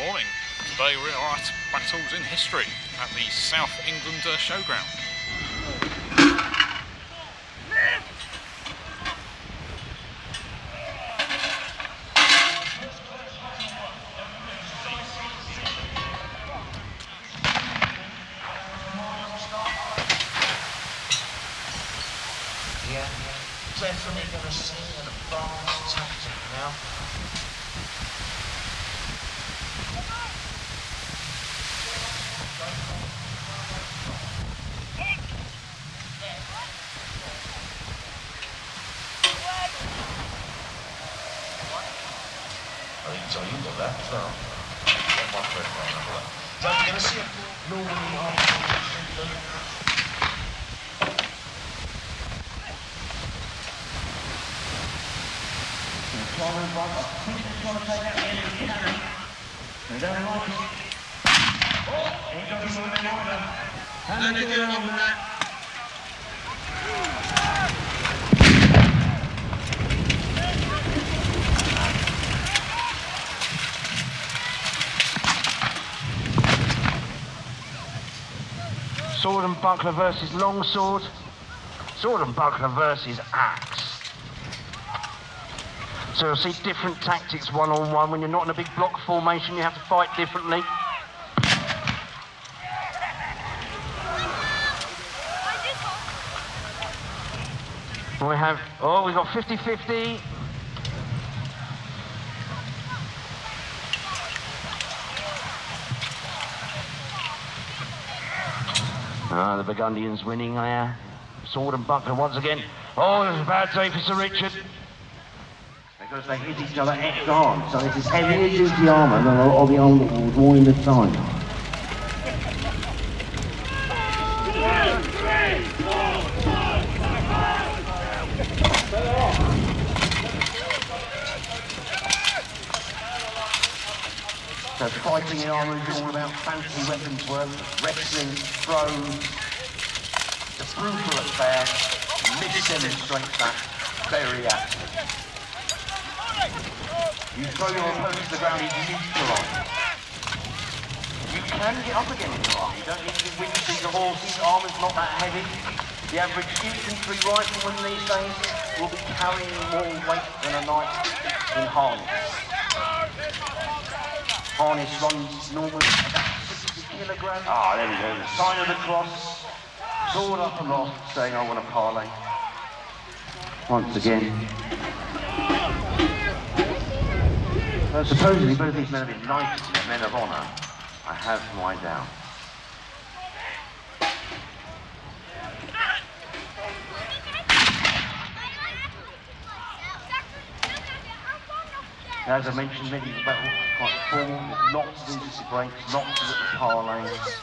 morning. Today we are at Battles in History at the South England Showground. Yeah, definitely going to see an advanced tactic now. I think so, you got that as well. My friend, so you're going to see a normally trying to take out the end of the cannon. They don't like it. Oh, he doesn't want it either. How do they get on with that? Sword and buckler versus longsword. Sword and buckler versus axe. So you'll see different tactics one-on-one. When you're not in a big block formation, you have to fight differently. We've got 50-50. The Burgundians winning there. Sword and buckler once again. Oh, it was a bad day for Sir Richard. Because they hit each other X-armed, so this is heavier duty armour than all the armour that was worn in the time. So fighting in armour is all about fancy weapons work, wrestling, throws. It's a brutal affair, and this demonstrates that very active. You throw your opponent to the ground, he's neutralised. You can get up against your arm. You don't need to win the horses. Armour's not that heavy. The average infantry rifleman these days will be carrying more weight than a knight in harness. Harness runs normally about 60 kilograms. Ah, there we go. The sign of the cross. Sword up aloft, saying I want to parlay. Once again. Supposedly both these men have been knighted, men of honour. I have my doubts. As I mentioned, many of the battle quite formal, not to do the breaks, not to look at the parlays.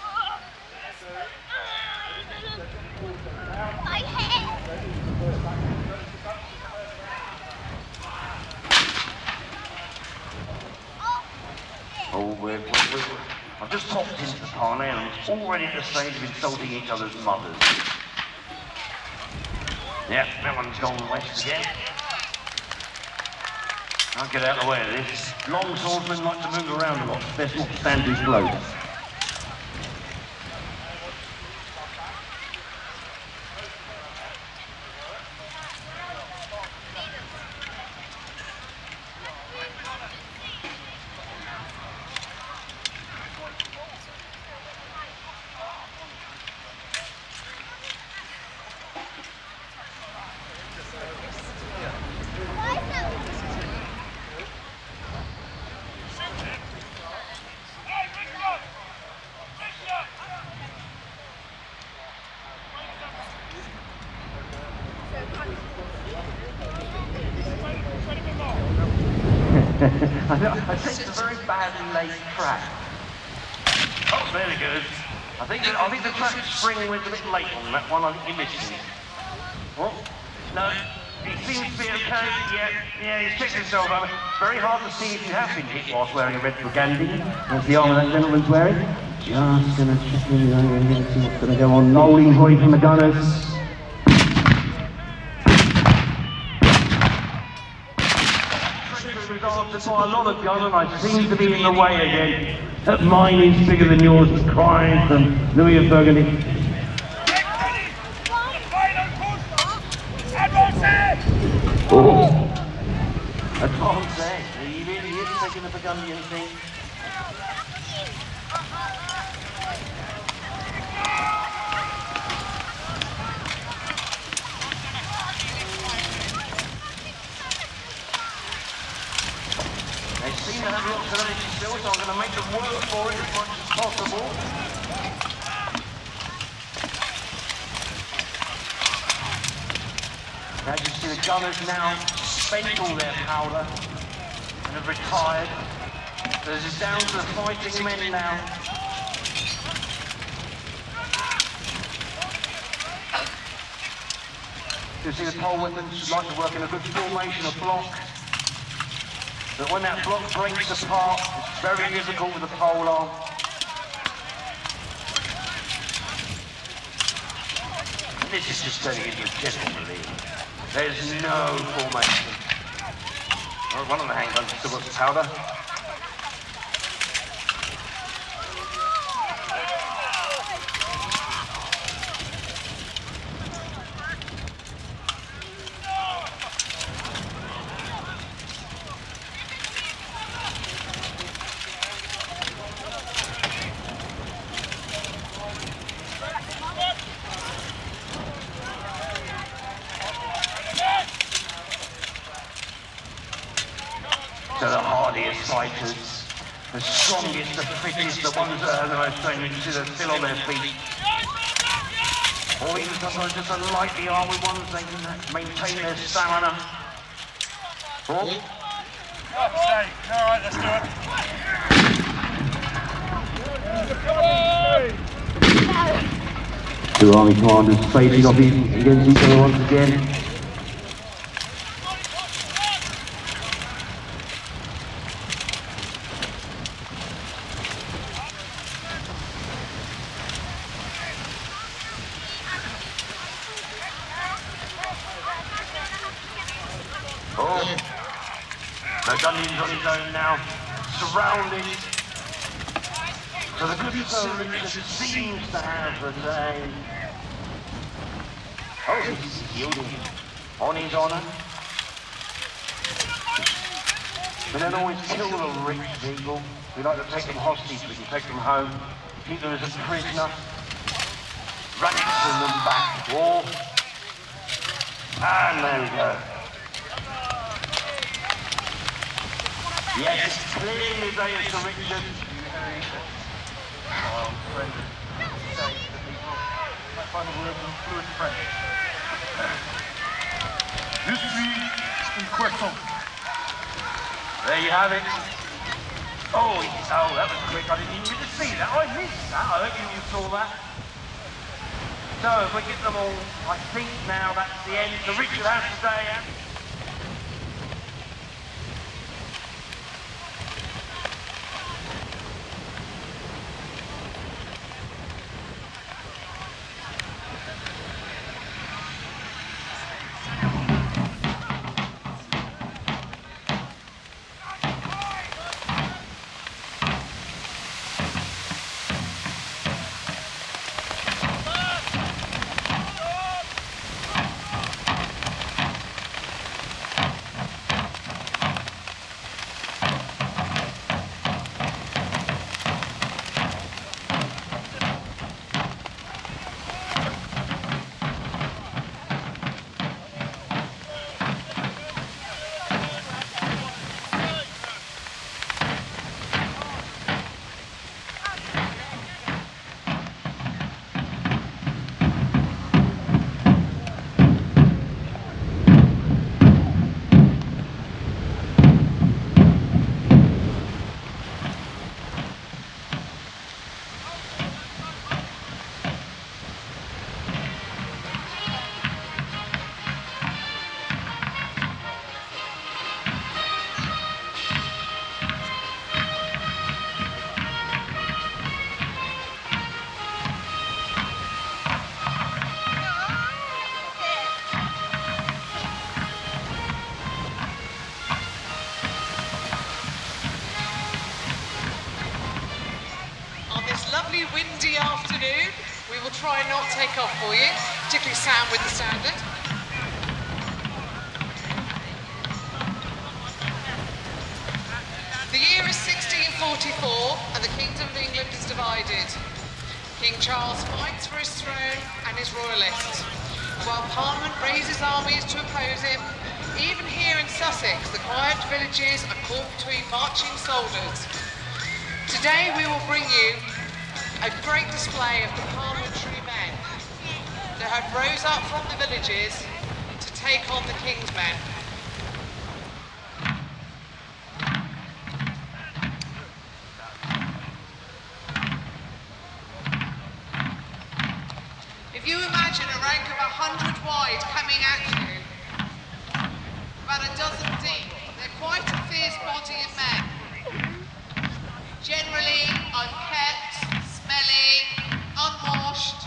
I've just popped into the parlay and I'm already at the stage of insulting each other's mothers. Yep, that one's gone west again. I'll get out of the way of this. Long swordsmen like to move around a lot, best not to stand too close. I think it's a very badly laid track. Oh, very good. I think the track spring went a bit late on that one. I think you missed it. Oh, no, he seems to be okay. Yeah, he's checked himself out. It's very hard to see if you have been hit whilst wearing a red burgundy. That's the armour that gentleman's wearing. Just gonna check in over here and see what's gonna go on. Rolling volley from the gunners. got to buy a lot of gun and I seem to be in the way again. That mine is bigger than yours, is crying from Louis of Burgundy. Oh, that's what I'm saying. He really is taking the Burgundian thing. They seem to have lots of energy still, so I'm going to make them work for it as much as possible. As you see, the gunners now spent all their powder and have retired. So this is down to the fighting men now. You see the pole weapons like to work in a good formation of block. But when that block breaks apart, it's very difficult with the pole arm. And this is just turning into a general relief. There's no formation. Well, one of the handguns still got powder. So the hardiest fighters, the strongest, the fittest, the ones that are the most dangerous, are still on their feet. Or even sometimes just a lightly armed ones, they can maintain their stamina. Oh. Okay, alright, let's do it. Two army commanders facing off against each other once again. Oh, the Gundian's on his own now, surrounded. So the good Sir Richard seems to have the same. Oh, he's yielding on his honour. We don't always kill the rich people. We like to take them hostage, we can take them home, keep them as a prisoner, ransom them back. Oh. And there we go. Yes, it's clearly there, Sir Richard. There you have it. Oh, that was quick. I didn't even get to see that. I missed that. I hope you saw that. So, if we get them all, I think now that's the end. Sir Richard has to stay out. windy afternoon. We will try and not take off for you, particularly Sam with the standard. The year is 1644 and the Kingdom of England is divided. King Charles fights for his throne and his royalists. While Parliament raises armies to oppose him, even here in Sussex, the quiet villages are caught between marching soldiers. Today we will bring you a great display of the parliamentary men that have rose up from the villages to take on the King's men. If you imagine a rank of 100 wide coming at you, about a dozen deep, they're quite a fierce body of men. Generally unkempt, smelly, unwashed,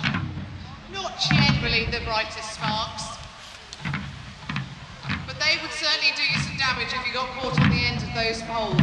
not generally the brightest sparks. But they would certainly do you some damage if you got caught on the end of those poles.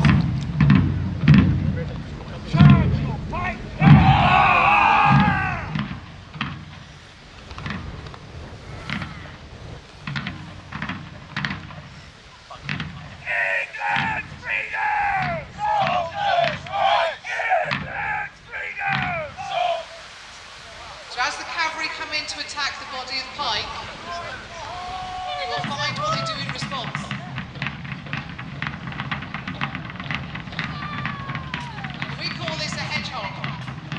Come in to attack the body of Pike, you will find what they do in response. We call this a hedgehog,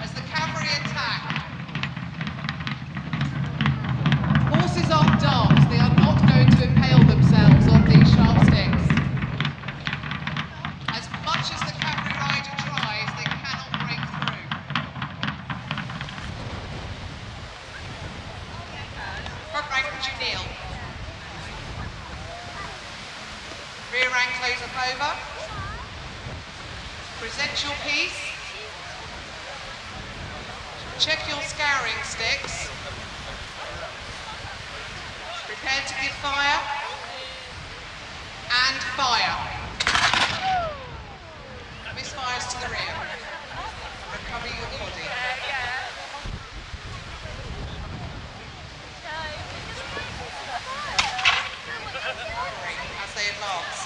as the cavalry attack. Horses aren't daft, they are not going to impale themselves on these sharp sticks. As much as the cavalry rider tries, they cannot break through. Front rank, would you kneel? Rear rank, close up over. Present your piece. Check your scouring sticks. Prepare to give fire. And fire. Misfires to the rear. Recover your body. As they advance.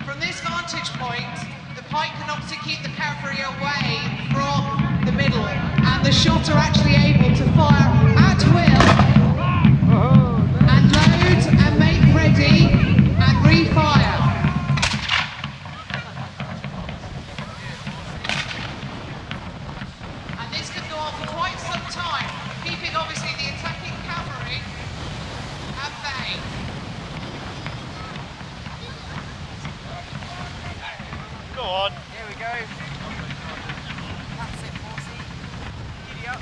From this vantage point, the pike can obviously keep the cavalry away from the middle, and the shot are actually able to fire at will, and load and make ready, and refire. And this can go on for quite some time, keeping obviously the attacking cavalry at bay. Go on. Here we go. That's it, horsey. Giddy up.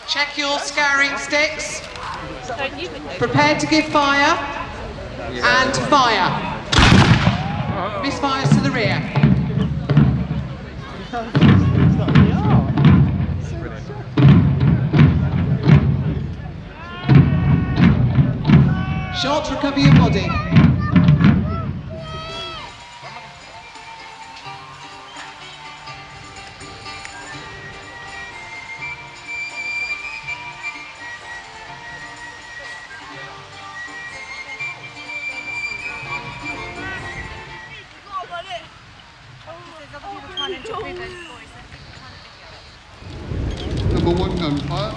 Check your scouring sticks. Prepare to give fire. And fire. Misfires to the rear. Shot, recover your body. Number 1 gunfire.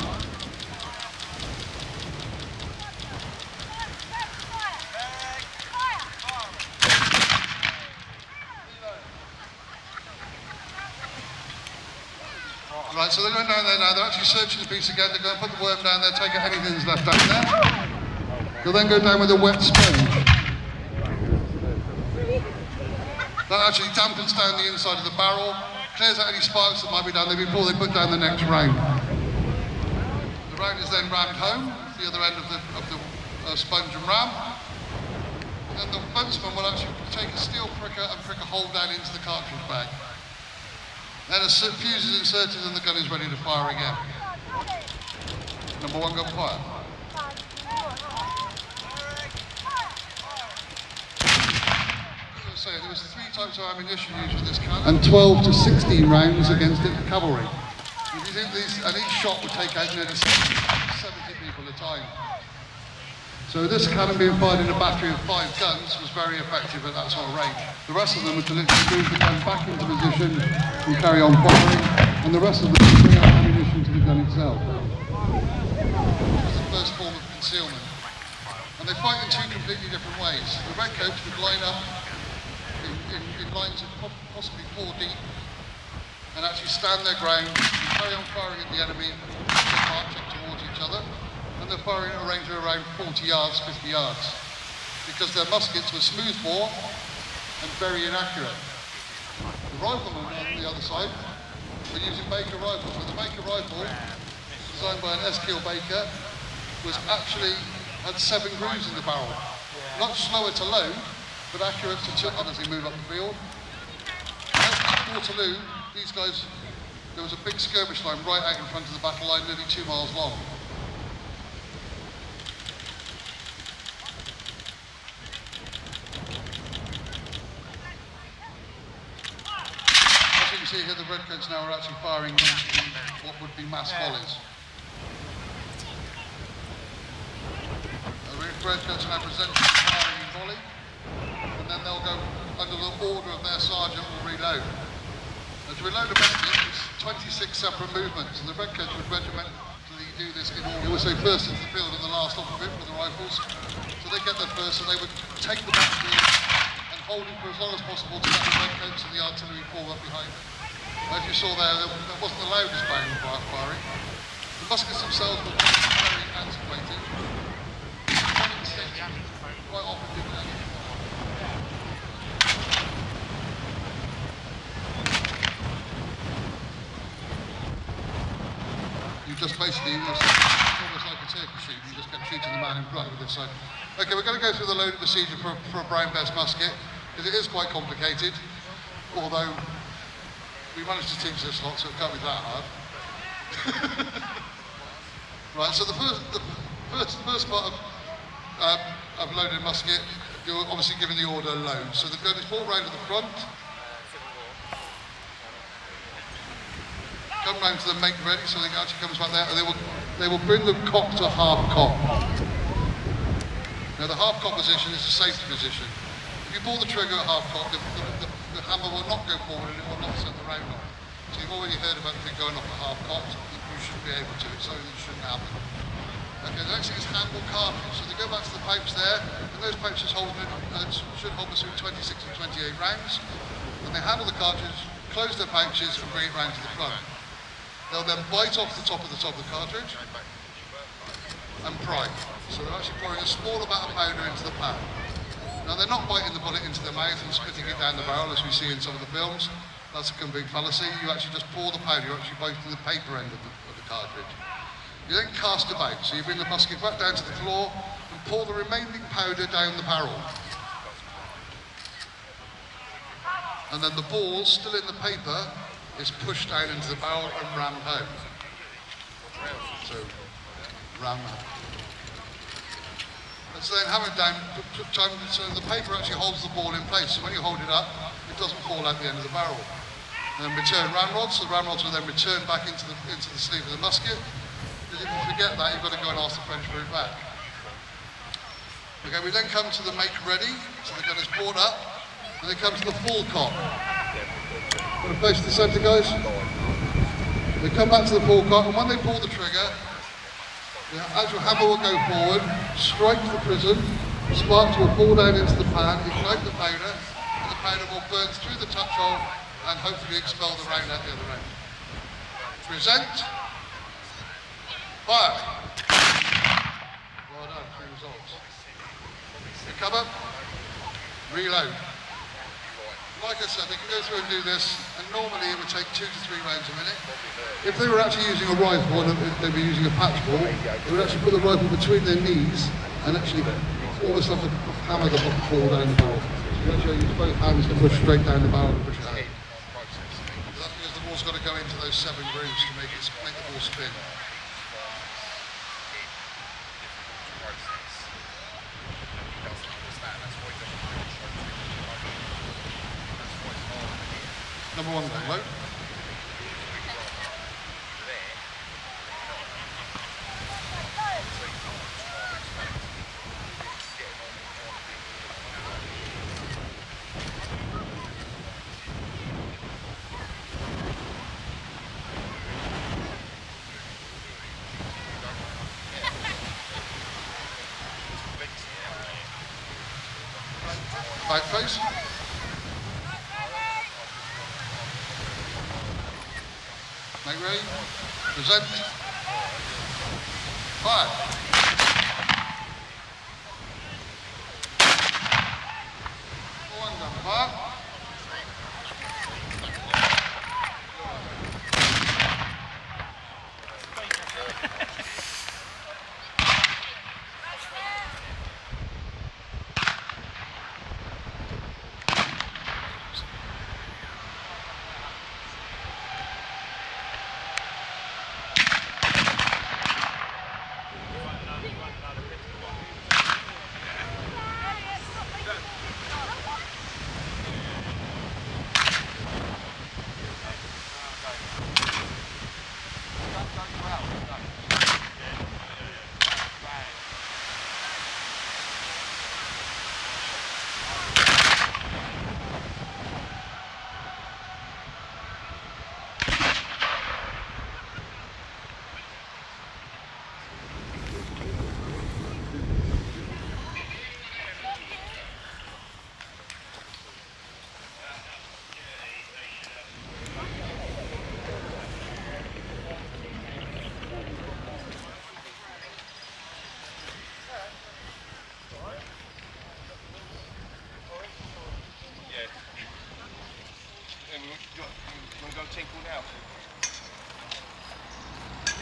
Right, so they're going down there now, they're actually searching the piece again, they're going to put the worm down there, take out anything that's left down there. They'll then go down with a wet sponge. That actually dampens down the inside of the barrel, clears out any sparks that might be down there before they put down the next round. The round is then rammed home, the other end of the sponge and ram. And the buntsman will actually take a steel pricker and prick a hole down into the cartridge bag. Then a fuse is inserted and the gun is ready to fire again. Number 1 gun fire. So there was 3 types of ammunition used with this cannon, and 12 to 16 rounds against cavalry. If you think and each shot would take out nearly 70 people at a time. So this cannon being fired in a battery of 5 guns was very effective at that sort of range. The rest of them were to literally move the gun back into position and carry on firing, and the rest of them would bring out ammunition to the gun itself. This is the first form of concealment. And they fight in 2 completely different ways. The redcoats would line up in lines of possibly 4 deep and actually stand their ground and carry on firing at the enemy as they march up towards each other, and they're firing at a range of around 40 yards, 50 yards, because their muskets were smooth bore and very inaccurate. The riflemen on the other side were using Baker rifles. So the Baker rifle, designed by an S. Baker, was actually had 7 grooves in the barrel. Much slower to load, but accurate to tilt on as they move up the field. At Waterloo, these guys, there was a big skirmish line right out in front of the battle line, nearly 2 miles long. As you can see here, the redcoats now are actually firing in what would be mass volleys. The redcoats are now presenting firing in volley, and then they'll go under the order of their sergeant will reload. Now, to reload a musket, it's 26 separate movements, and the redcoats would regimentally do this in order. They would say first into the field and the last off of it with the rifles. So they get there first, and they would take the battlefield and hold it for as long as possible to let the redcoats and the artillery fall up behind them. As you saw there, that wasn't the loudest bang of firing. The muskets themselves were very antiquated. Quite often didn't have any. You just basically, it's almost like a turkey shoot, you just kept shooting the man in front with it. So, okay, we're going to go through the loading procedure for a brown bess musket, because it is quite complicated, although we managed to teach this lot, so it can't be that hard. Right, so the first part of loading a musket, you're obviously given the order load. So the gun is brought round to the front, come round to the make ready, so it actually comes back there, and they will bring the cock to half cock. Now the half cock position is a safety position. If you pull the trigger at half cock, the hammer will not go forward and it will not set the round off. So you've already heard about the thing going off at half cock, you should be able to, it's something that shouldn't happen. Okay, the next thing is handle cartridge. So they go back to the pipes there, and those pipes should hold between 26 and 28 rounds. And they handle the cartridge, close their pouches, and bring it round to the front. They'll then bite off the top of the cartridge and pry. So they're actually pouring a small amount of powder into the pan. Now they're not biting the bullet into the mouth and spitting it down the barrel as we see in some of the films. That's a complete fallacy. You actually just pour the powder, you're actually biting the paper end of the cartridge. You then cast about, so you bring the musket back down to the floor and pour the remaining powder down the barrel. And then the ball, still in the paper, is pushed down into the barrel and rammed home. So, ram home. And so then hammer it down, so the paper actually holds the ball in place, so when you hold it up, it doesn't fall out the end of the barrel. And then return ramrods, so the ramrods will then return back into the sleeve of the musket. If you forget that, you've got to go and ask the French for it back. Okay, we then come to the make ready, so the gun is brought up, and they come to the full cock. Want to face to the centre, guys? They come back to the full cock, and when they pull the trigger, the actual hammer will go forward, strike the prism, sparks will fall down into the pan, ignite the powder, and the powder will burn through the touch hole and hopefully expel the round out the other end. Present. Fire. Well done, 3 results. Recover. Reload. Like I said, they can go through and do this, and normally it would take 2 to 3 rounds a minute. If they were actually using a rifle and they'd be using a patch ball, they would actually put the rifle between their knees and actually almost like a hammer the ball down the barrel. So you actually use both hands to push straight down the barrel and push it out. That's because the ball's got to go into those 7 grooves to make the ball spin. Number 1 then, load. Back face. Make ready. Present. Fire. One down. Fire.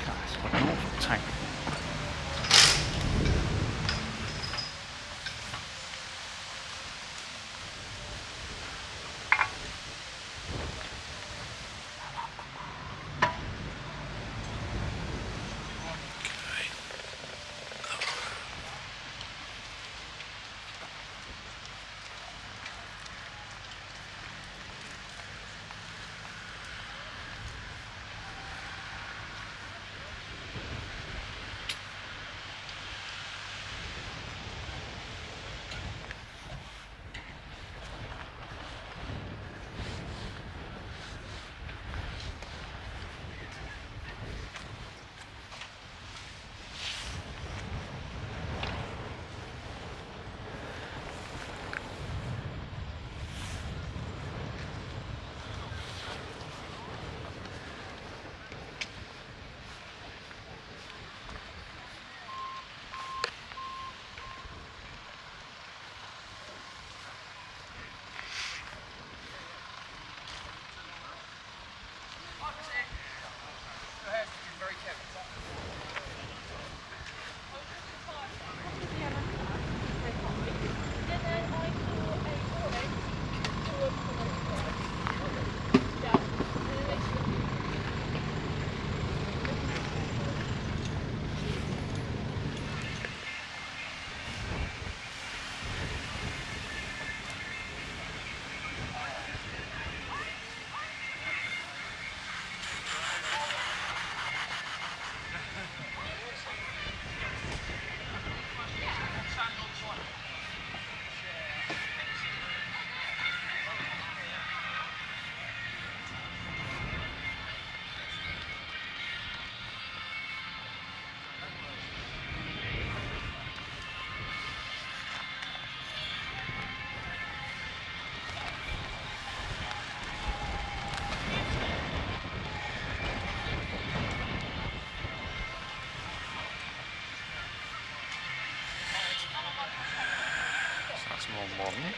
That's what an awful tank. That's more modern.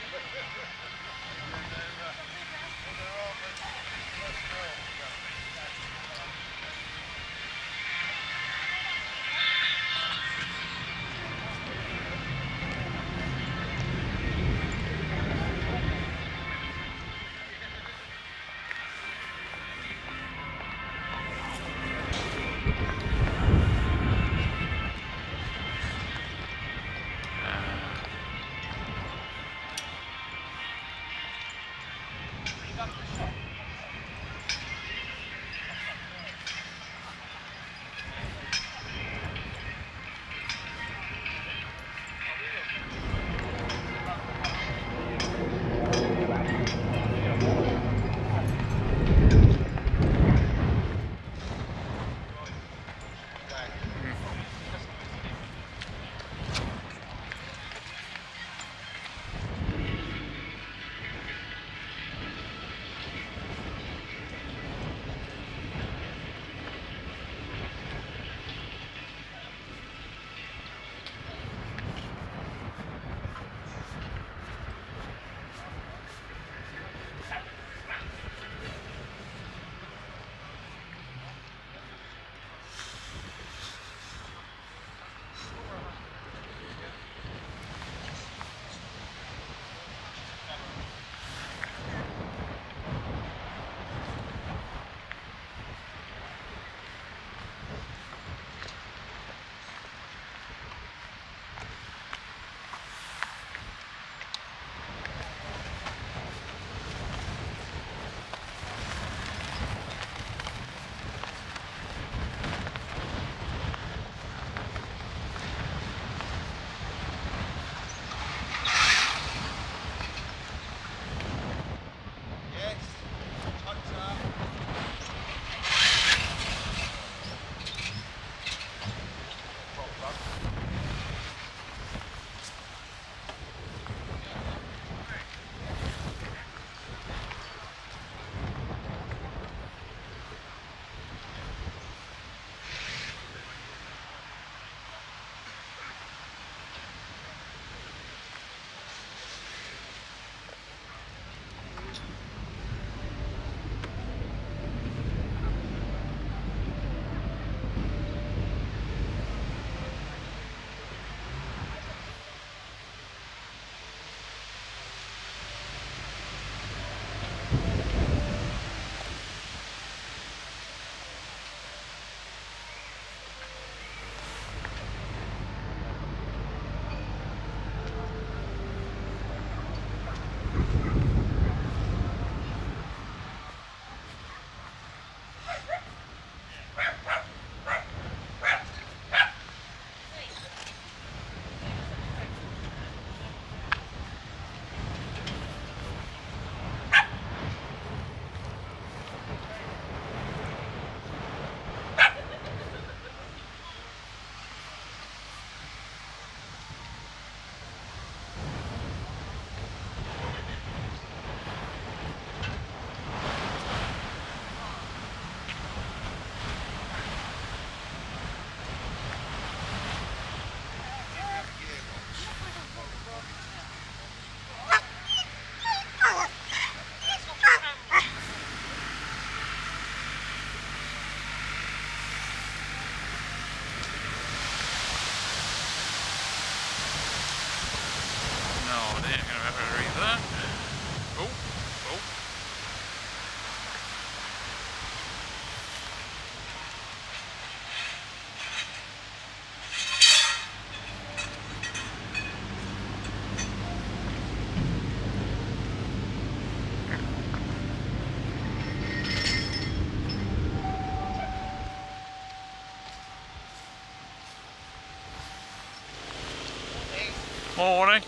Morning.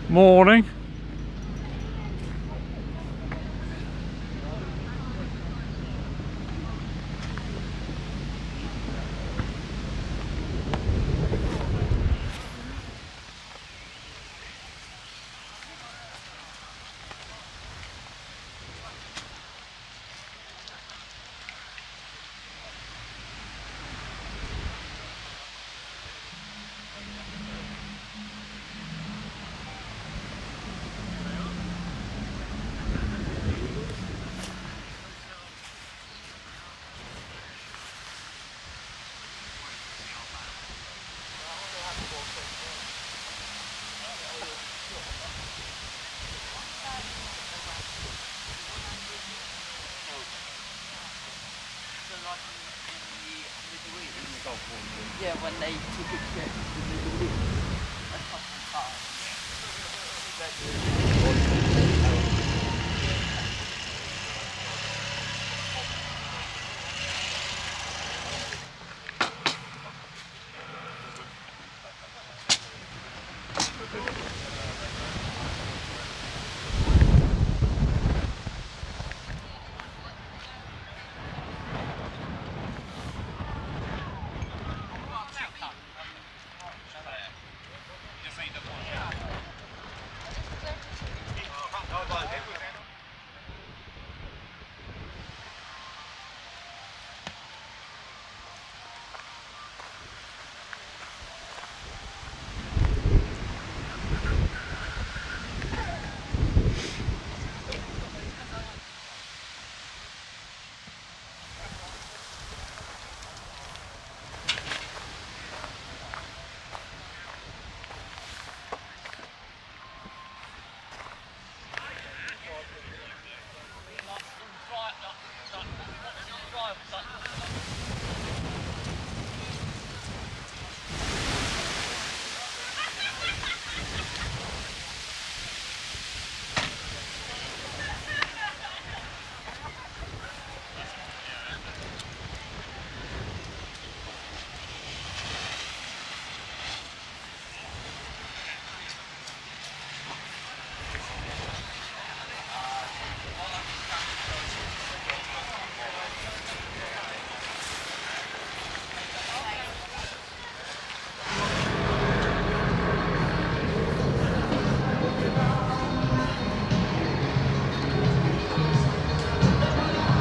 Morning. Yeah, when they took a trip to the Middle East a couple of times.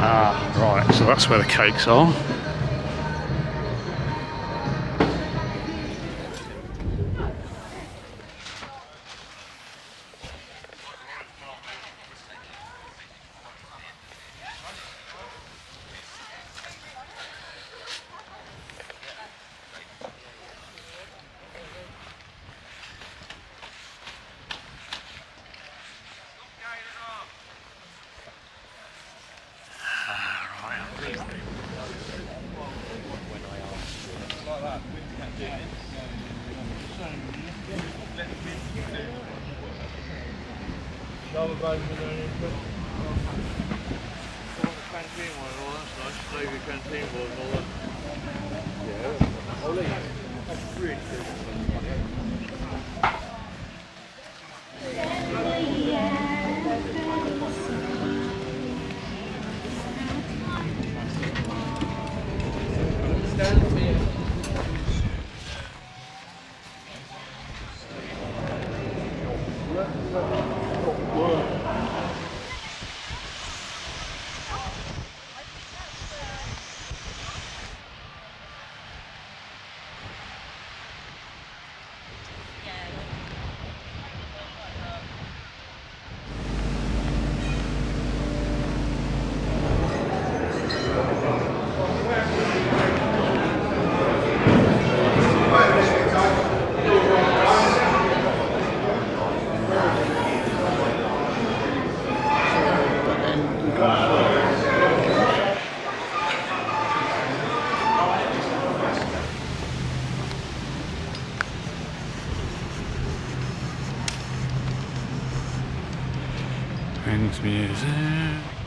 Ah, right, so that's where the cakes are. King's Museum.